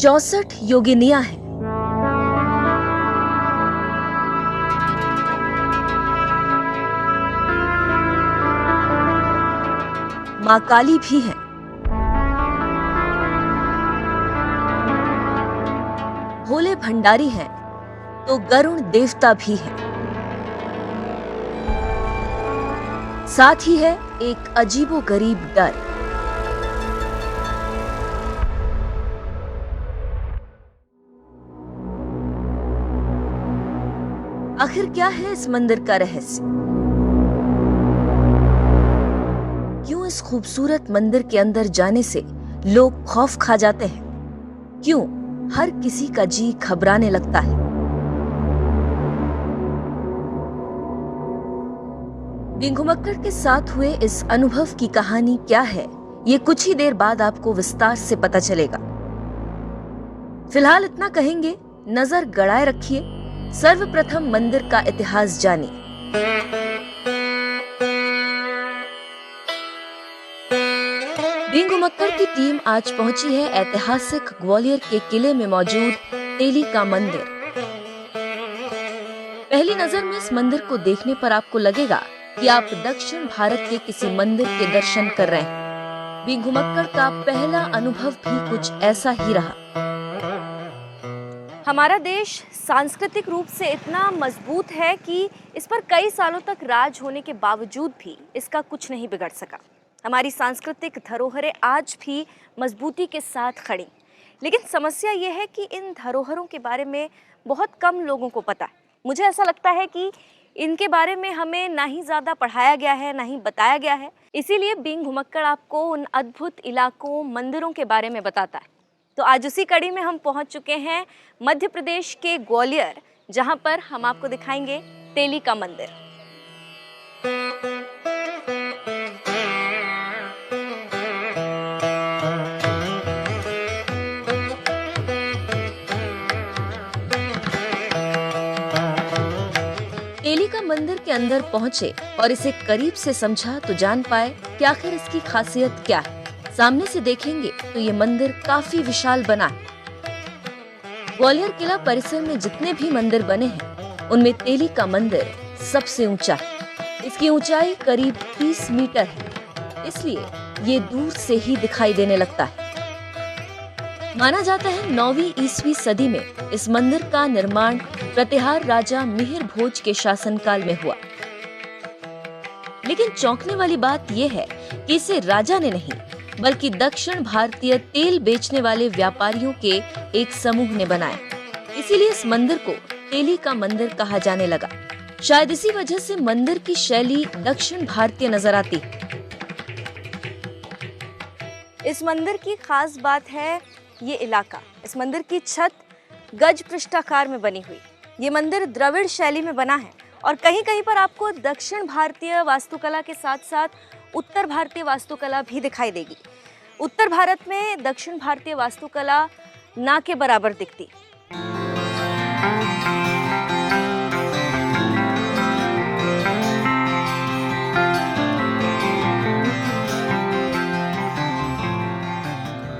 64 योगिनियां हैं। मां काली भी है, भोले भंडारी हैं, तो गरुण देवता भी है। साथ ही है एक अजीबोगरीब डर। आखिर क्या है इस मंदिर का रहस्य? क्यों इस खूबसूरत मंदिर के अंदर जाने से लोग खौफ खा जाते हैं? क्यों हर किसी का जी घबराने लगता है? घुमक्कड़ के साथ हुए इस अनुभव की कहानी क्या है, ये कुछ ही देर बाद आपको विस्तार से पता चलेगा। फिलहाल इतना कहेंगे, नजर गड़ाए रखिए। सर्वप्रथम मंदिर का इतिहास जानिए। घुमक्कड़ की टीम आज पहुंची है ऐतिहासिक ग्वालियर के किले में मौजूद तेली का मंदिर। पहली नजर में इस मंदिर को देखने पर आपको लगेगा कि आप दक्षिण भारत के किसी मंदिर के दर्शन कर रहे हैं। घुमक्कड़ का पहला अनुभव भी कुछ ऐसा ही रहा। हमारा देश सांस्कृतिक रूप से इतना मजबूत है कि इस पर कई सालों तक राज होने के बावजूद भी इसका कुछ नहीं बिगड़ सका। हमारी सांस्कृतिक धरोहरें आज भी मजबूती के साथ खड़ी, लेकिन समस्या ये है कि इन धरोहरों के बारे में बहुत कम लोगों को पता है। मुझे ऐसा लगता है कि इनके बारे में हमें ना ही ज़्यादा पढ़ाया गया है, ना ही बताया गया है। इसीलिए बीइंग घुमक्कड़ आपको उन अद्भुत इलाकों, मंदिरों के बारे में बताता है। तो आज उसी कड़ी में हम पहुंच चुके हैं मध्य प्रदेश के ग्वालियर, जहां पर हम आपको दिखाएंगे तेली का मंदिर। तेली का मंदिर के अंदर पहुंचे और इसे करीब से समझा तो जान पाए कि आखिर इसकी खासियत क्या है। सामने से देखेंगे तो ये मंदिर काफी विशाल बना है। ग्वालियर किला परिसर में जितने भी मंदिर बने हैं, उनमें तेली का मंदिर सबसे ऊंचा है। इसकी ऊंचाई करीब 30 मीटर है, इसलिए ये दूर से ही दिखाई देने लगता है। माना जाता है 9वीं ईस्वी सदी में इस मंदिर का निर्माण प्रतिहार राजा मिहिर भोज के शासनकाल में हुआ। लेकिन चौंकने वाली बात यह है कि इसे राजा ने नहीं, बल्कि दक्षिण भारतीय तेल बेचने वाले व्यापारियों के एक समूह ने बनाया। इसीलिए इस मंदिर को तेली का मंदिर कहा जाने लगा। शायद इसी वजह से मंदिर की शैली दक्षिण भारतीय नजर आती है। इस मंदिर की खास बात है ये इलाका। इस मंदिर की छत गज पृष्ठाकार में बनी हुई। ये मंदिर द्रविड़ शैली में बना है और कहीं कहीं पर आपको दक्षिण भारतीय वास्तुकला के साथ साथ उत्तर भारतीय वास्तुकला भी दिखाई देगी। उत्तर भारत में दक्षिण भारतीय वास्तुकला ना के बराबर दिखती।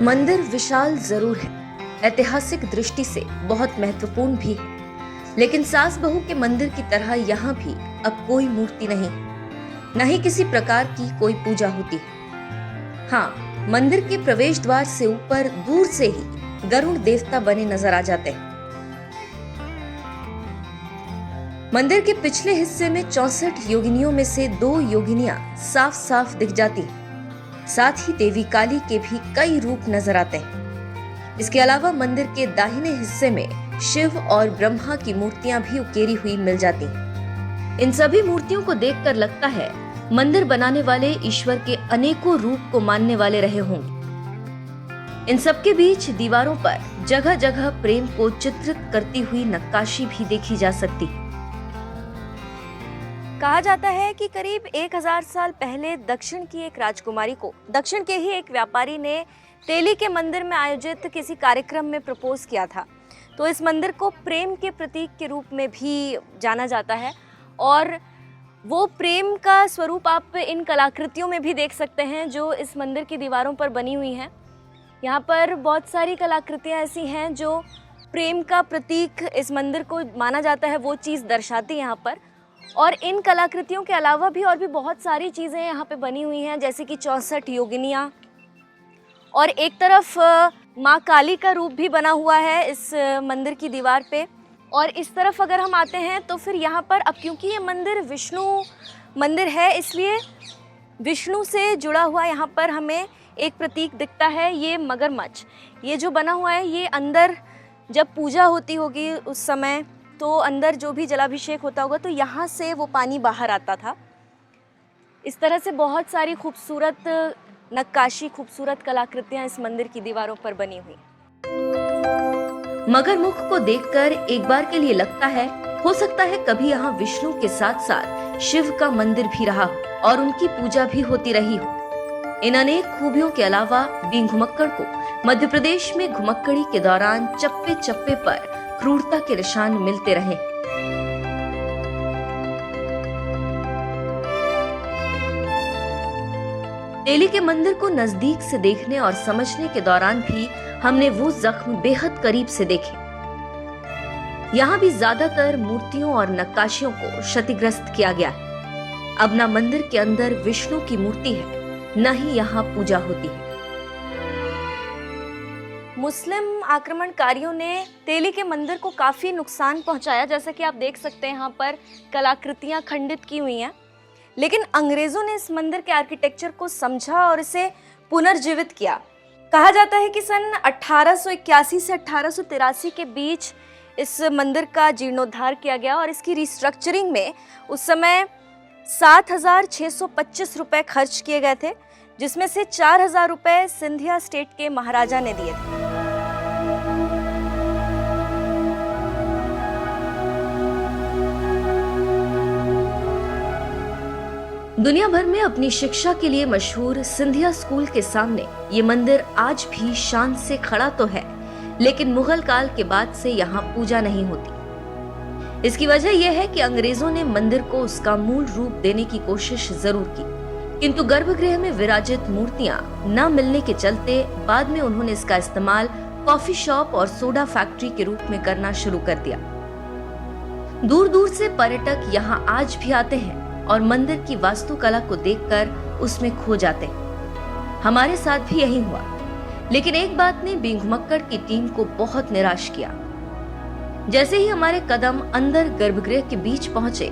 मंदिर विशाल जरूर है, ऐतिहासिक दृष्टि से बहुत महत्वपूर्ण भी है, लेकिन सास बहू के मंदिर की तरह यहाँ भी अब कोई मूर्ति नहीं, न ही किसी प्रकार की कोई पूजा होती है। हाँ, मंदिर के प्रवेश द्वार से ऊपर दूर से ही गरुड़ देवता बने नजर आ जाते हैं। मंदिर के पिछले हिस्से में 64 योगिनियों में से 2 योगिनियां साफ साफ दिख जाती हैं। साथ ही देवी काली के भी कई रूप नजर आते हैं। इसके अलावा मंदिर के दाहिने हिस्से में शिव और ब्रह्मा की मूर्तियां भी उकेरी हुई मिल जाती हैं। इन सभी मूर्तियों को देखकर लगता है मंदिर बनाने वाले ईश्वर के अनेकों रूप को मानने वाले रहे होंगे। इन सबके बीच दीवारों पर जगह जगह प्रेम को चित्रित करती हुई नक्काशी भी देखी जा सकती है। कहा जाता है कि करीब 1000 साल पहले दक्षिण की एक राजकुमारी को दक्षिण के ही एक व्यापारी ने तेली के मंदिर में आयोजित किसी कार्यक्रम में प्रपोज किया था। तो इस मंदिर को प्रेम के प्रतीक के रूप में भी जाना जाता है और वो प्रेम का स्वरूप आप इन कलाकृतियों में भी देख सकते हैं जो इस मंदिर की दीवारों पर बनी हुई हैं। यहाँ पर बहुत सारी कलाकृतियाँ ऐसी हैं जो प्रेम का प्रतीक इस मंदिर को माना जाता है, वो चीज़ दर्शाती है यहाँ पर। और इन कलाकृतियों के अलावा भी और भी बहुत सारी चीज़ें यहाँ पे बनी हुई हैं, जैसे कि 64 योगिनियाँ, और एक तरफ माँ काली का रूप भी बना हुआ है इस मंदिर की दीवार पे। और इस तरफ अगर हम आते हैं तो फिर यहाँ पर, अब क्योंकि ये मंदिर विष्णु मंदिर है, इसलिए विष्णु से जुड़ा हुआ यहाँ पर हमें एक प्रतीक दिखता है, ये मगरमच्छ। ये जो बना हुआ है, ये अंदर जब पूजा होती होगी उस समय, तो अंदर जो भी जलाभिषेक होता होगा तो यहाँ से वो पानी बाहर आता था। इस तरह से बहुत सारी खूबसूरत नक्काशी, खूबसूरत कलाकृतियाँ इस मंदिर की दीवारों पर बनी हुई। मगरमुख को देखकर एक बार के लिए लगता है, हो सकता है कभी यहाँ विष्णु के साथ साथ शिव का मंदिर भी रहा हो और उनकी पूजा भी होती रही हो। इन अनेक खूबियों के अलावा बींग घुमक्कड़ को मध्य प्रदेश में घुमक्कड़ी के दौरान चप्पे चप्पे पर क्रूरता के निशान मिलते रहे। तेली के मंदिर को नजदीक से देखने और समझने के दौरान भी हमने वो जख्म बेहद करीब से देखे। यहाँ भी ज्यादातर मूर्तियों और नक्काशियों को क्षतिग्रस्त किया गया है। अब न मंदिर के अंदर विष्णु की मूर्ति है, न ही यहाँ पूजा होती है। मुस्लिम आक्रमणकारियों ने तेली के मंदिर को काफ़ी नुकसान पहुंचाया, जैसा कि आप देख सकते हैं यहाँ पर कलाकृतियाँ खंडित की हुई हैं। लेकिन अंग्रेज़ों ने इस मंदिर के आर्किटेक्चर को समझा और इसे पुनर्जीवित किया। कहा जाता है कि सन 1881 से 1883 के बीच इस मंदिर का जीर्णोद्धार किया गया और इसकी रिस्ट्रक्चरिंग में उस समय 7,625 रुपये खर्च किए गए थे, जिसमें से 4,000 रुपये सिंधिया स्टेट के महाराजा ने दिए थे। दुनिया भर में अपनी शिक्षा के लिए मशहूर सिंधिया स्कूल के सामने ये मंदिर आज भी शान से खड़ा तो है, लेकिन मुगल काल के बाद से यहाँ पूजा नहीं होती। इसकी वजह यह है कि अंग्रेजों ने मंदिर को उसका मूल रूप देने की कोशिश जरूर की, किंतु गर्भगृह में विराजित मूर्तियां न मिलने के चलते बाद में उन्होंने इसका इस्तेमाल कॉफी शॉप और सोडा फैक्ट्री के रूप में करना शुरू कर दिया। दूर दूर से पर्यटक यहाँ आज भी आते हैं और मंदिर की वास्तुकला को देखकर उसमें खो जाते हैं। हमारे साथ भी यही हुआ, लेकिन एक बात ने बींग घुमक्कड़ की टीम को बहुत निराश किया। जैसे ही हमारे कदम अंदर गर्भगृह के बीच पहुंचे,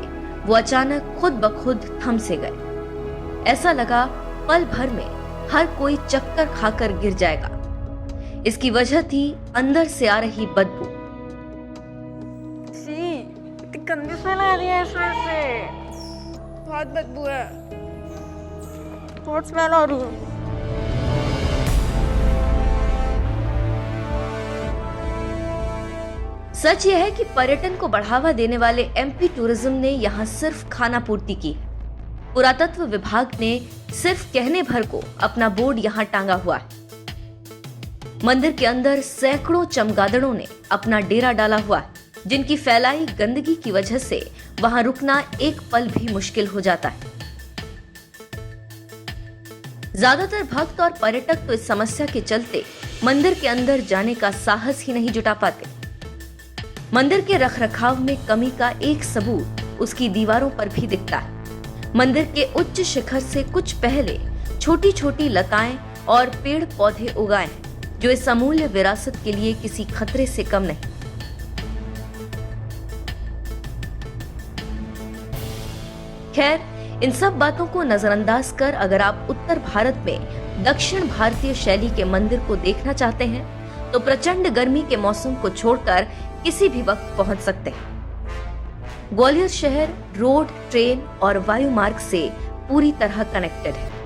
वो अचानक खुद ब खुद थम से गए। ऐसा लगा पल भर में हर कोई चक्कर खाकर गिर जाएगा। इसकी वजह थी अंदर से आ रही बदबू। गंदी स्मेल आ रही है इसमें से, बहुत बदबू है, बहुत स्मेल आ रही है। सच यह है कि पर्यटन को बढ़ावा देने वाले एमपी टूरिज्म ने यहाँ सिर्फ खाना पूर्ति की। पुरातत्व विभाग ने सिर्फ कहने भर को अपना बोर्ड यहाँ टांगा हुआ है। मंदिर के अंदर सैकड़ों चमगादड़ों ने अपना डेरा डाला हुआ है, जिनकी फैलाई गंदगी की वजह से वहां रुकना एक पल भी मुश्किल हो जाता है। ज्यादातर भक्त और पर्यटक तो इस समस्या के चलते मंदिर के अंदर जाने का साहस ही नहीं जुटा पाते। मंदिर के रखरखाव में कमी का एक सबूत उसकी दीवारों पर भी दिखता है। मंदिर के उच्च शिखर से कुछ पहले छोटी छोटी लताएं और पेड़ पौधे उगाए हैं, जो इस अमूल्य विरासत के लिए किसी खतरे से कम नहीं। खैर, इन सब बातों को नजरअंदाज कर अगर आप उत्तर भारत में दक्षिण भारतीय शैली के मंदिर को देखना चाहते हैं, तो प्रचंड गर्मी के मौसम को छोड़कर किसी भी वक्त पहुंच सकते हैं। ग्वालियर शहर रोड, ट्रेन और वायु मार्ग से पूरी तरह कनेक्टेड है।